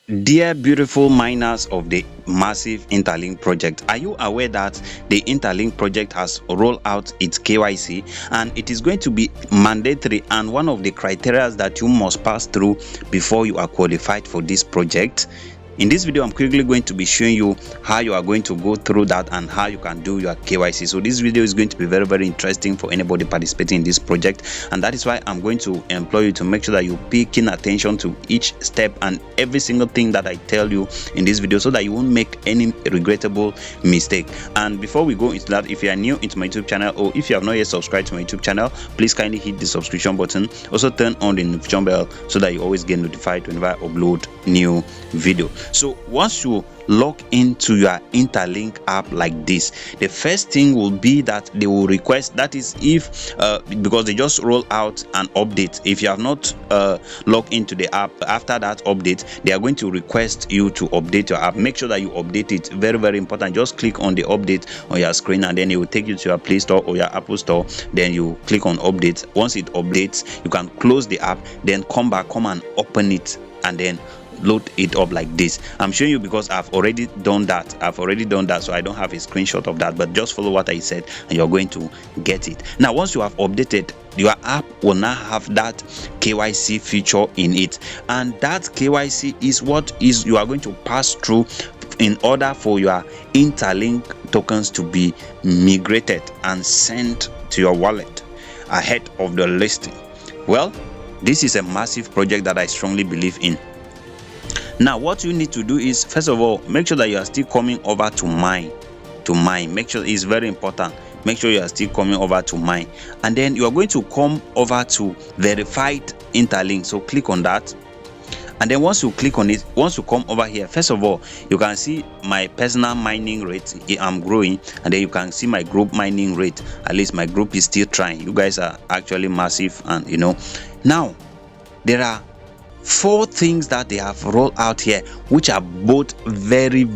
Dear beautiful miners of the massive Interlink project, are you aware that the Interlink project has rolled out its KYC and it is going to be mandatory and one of the criteria that you must pass through before you are qualified for this project? In this video, I'm quickly going to be showing you how you are going to go through that and how you can do your KYC. So this video is going to be very interesting for anybody participating in this project, and that is why I'm going to employ you to make sure that you pay keen attention to each step and every single thing that I tell you in this video, so that you won't make any regrettable mistake. And before we go into that, if you are new into my YouTube channel, or if you have not yet subscribed to my YouTube channel, please kindly hit the subscription button. Also turn on the notification bell so that you always get notified whenever I upload new video. So once you log into your Interlink app like this, the first thing will be that they will request, that is if because they just roll out an update. If you have not logged into the app after that update, they are going to request you to update your app. Make sure that you update it. Very important. Just click on the update on your screen and then it will take you to your Play Store or your Apple Store. Then you click on update. Once it updates, you can close the app, then come and open it and then load it up like this. I'm showing you because I've already done that. So I don't have a screenshot of that, but just follow what I said and you're going to get it. Now once you have updated, your app will now have that KYC feature in it, and that KYC is what is you are going to pass through in order for your Interlink tokens to be migrated and sent to your wallet ahead of the listing. Well, this is a massive project that I strongly believe in. Now what you need to do is, first of all, make sure that you are still coming over to mine. Make sure it's very important. Make sure you are still coming over to mine, and then you are going to come over to verified Interlink. So click on that, and then once you click on it, once you come over here, first of all, you can see my personal mining rate. I'm growing, and then you can see my group mining rate. At least my group is still trying. You guys are actually massive, and now there are 4 things that they have rolled out here, which are both very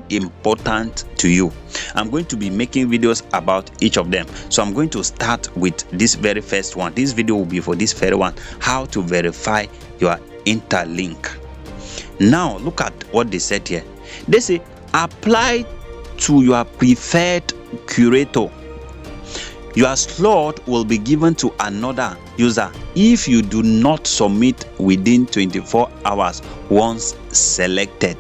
important to you. I'm going to be making videos about each of them, so I'm going to start with this very first one. This video will be for this very one, how to verify your Interlink. Now look at what they said here. They say apply to your preferred curator. Your slot will be given to another user if you do not submit within 24 hours once selected.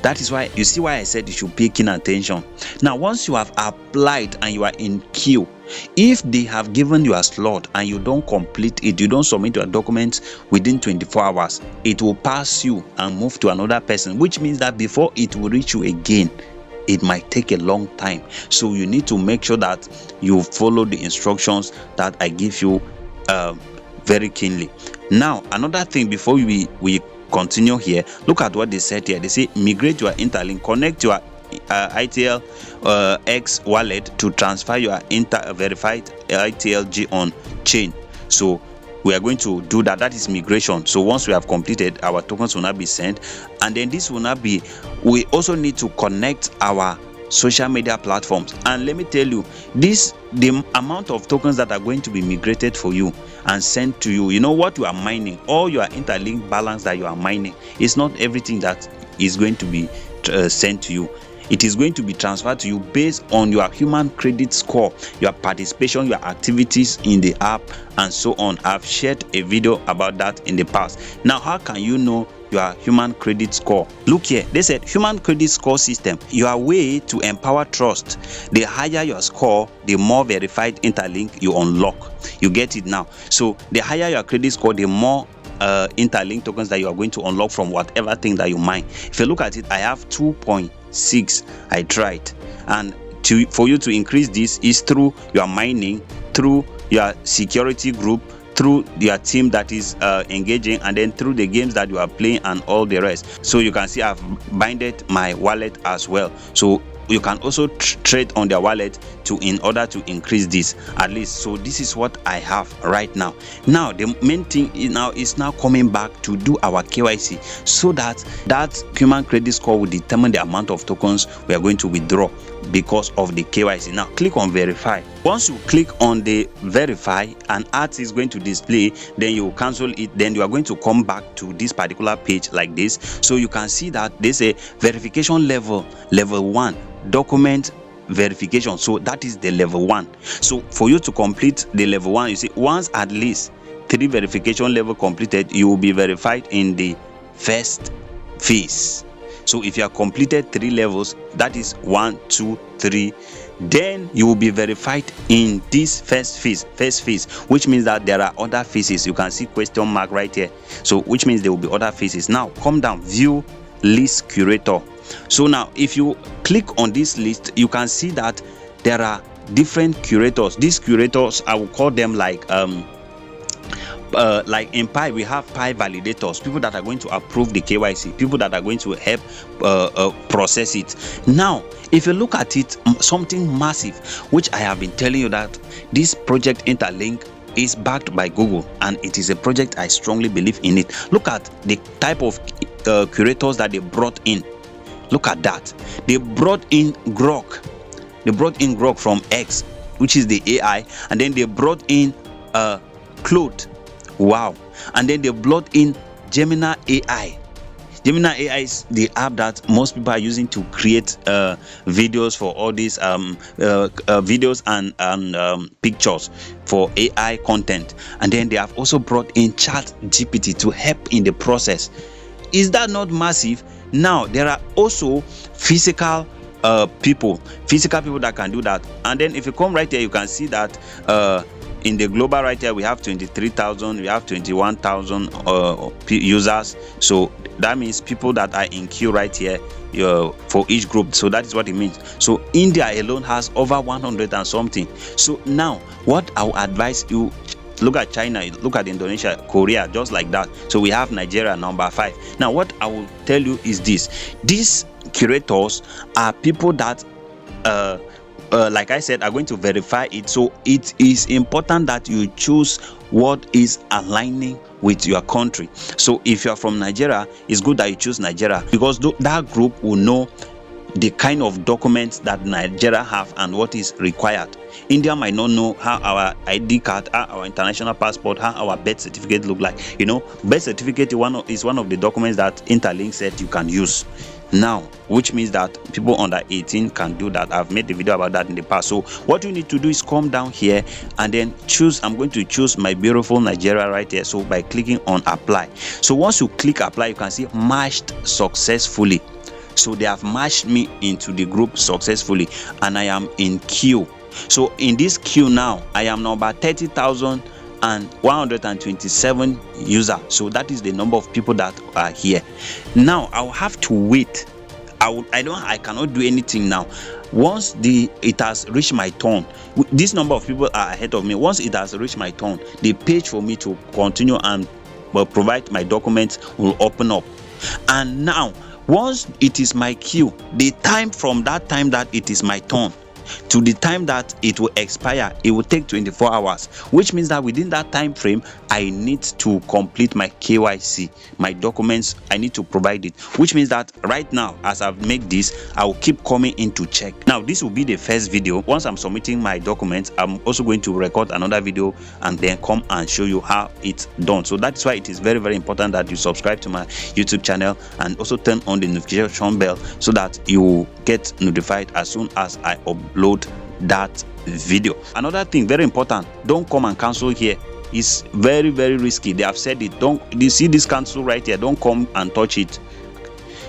That is why you see why I said you should pay keen attention. Now once you have applied and you are in queue, if they have given you a slot and you don't complete it, you don't submit your documents within 24 hours, it will pass you and move to another person, which means that before it will reach you again, it might take a long time. So you need to make sure that you follow the instructions that I give you very keenly. Now another thing before we continue here, look at what they said here. They say migrate your Interlink, connect your ITL X wallet to transfer your verified ITLG on chain. So we are going to do that. That is migration. So once we have completed, our tokens will not be sent, and then this will not be, we also need to connect our social media platforms. And let me tell you, the amount of tokens that are going to be migrated for you and sent to you, what you are mining, all your Interlink balance that you are mining, is not everything that is going to be sent to you. It is going to be transferred to you based on your human credit score, your participation, your activities in the app, and so on. I've shared a video about that in the past. Now how can you know your human credit score? Look here, they said human credit score system, your way to empower trust. The higher your score, the more verified Interlink you unlock. You get it now? So the higher your credit score, the more Interlink tokens that you are going to unlock from whatever thing that you mine. If you look at it, I have 2.6. I tried, and for you to increase this is through your mining, through your security group, through your team that is engaging, and then through the games that you are playing and all the rest. So you can see I've binded my wallet as well. So you can also trade on their wallet in order to increase this at least. So this is what I have right now. Now the main thing is now coming back to do our KYC, so that human credit score will determine the amount of tokens we are going to withdraw because of the KYC. Now click on verify. Once you click on the verify, an ad is going to display, then you cancel it, then you are going to come back to this particular page like this. So you can see that they say verification level 1, document verification. So that is the level 1. So for you to complete the level 1, you see, once at least 3 verification level completed, you will be verified in the first phase. So if you have completed 3 levels, that is 1, 2, 3, then you will be verified in this first phase, which means that there are other phases. You can see question mark right here, so which means there will be other phases. Now come down, view list curator. So now if you click on this list, you can see that there are different curators. These curators, I will call them like in Pi, we have Pi validators, people that are going to approve the KYC, people that are going to help process it. Now if you look at it, something massive, which I have been telling you, that this project Interlink is backed by Google, and it is a project I strongly believe in it. Look at the type of curators that they brought in. Look at that. They brought in Grok. They brought in Grok from X, which is the AI, and then they brought in Claude. Wow. And then they brought in Gemini AI. Gemini AI is the app that most people are using to create videos for all these videos and pictures for AI content. And then they have also brought in Chat GPT to help in the process. Is that not massive? Now there are also physical people that can do that. And then if you come right here, you can see that in the global right here, we have 23,000, we have 21,000 users. So that means people that are in queue right here for each group. So that is what it means. So India alone has over 100 and something. So now what I will advise you, look at China, look at Indonesia, Korea, just like that. So we have Nigeria number 5. Now what I will tell you is this: these curators are people that like I said, are going to verify it. So it is important that you choose what is aligning with your country. So if you are from Nigeria, it's good that you choose Nigeria, because that group will know the kind of documents that Nigeria have and what is required. India might not know how our ID card, how our international passport, how our birth certificate look like. You know, birth certificate is one of the documents that Interlink said you can use now, which means that people under 18 can do that. I've made a video about that in the past. So what you need to do is come down here and then choose. I'm going to choose my beautiful Nigeria right here. So by clicking on apply, so once you click apply, you can see matched successfully. So they have matched me into the group successfully, and I am in queue. So in this queue now, I am number 30,127 user. So that is the number of people that are here. Now I'll have to wait. I cannot do anything now. Once it has reached my turn, this number of people are ahead of me. Once it has reached my turn, the page for me to continue and provide my documents will open up. And now once it is my queue, the time from that time that it is my turn to the time that it will expire, it will take 24 hours, which means that within that time frame, I need to complete my KYC, my documents. I need to provide it, which means that right now, as I've made this, I will keep coming in to check. Now this will be the first video. Once I'm submitting my documents, I'm also going to record another video and then come and show you how it's done. So that's why it is very, very important that you subscribe to my YouTube channel and also turn on the notification bell so that you get notified as soon as I upload that video. Another thing very important, don't come and cancel here. It's very, very risky. They have said it. You see this cancel right here, don't come and touch it.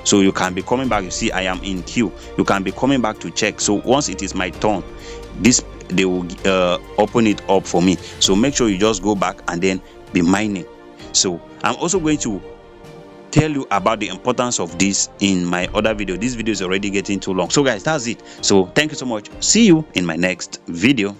So you can be coming back. You see I am in queue. You can be coming back to check. So once it is my turn, they will open it up for me. So make sure you just go back and then be mining. So I'm also going to tell you about the importance of this in my other video. This video is already getting too long. So guys, that's it. So thank you so much. See you in my next video.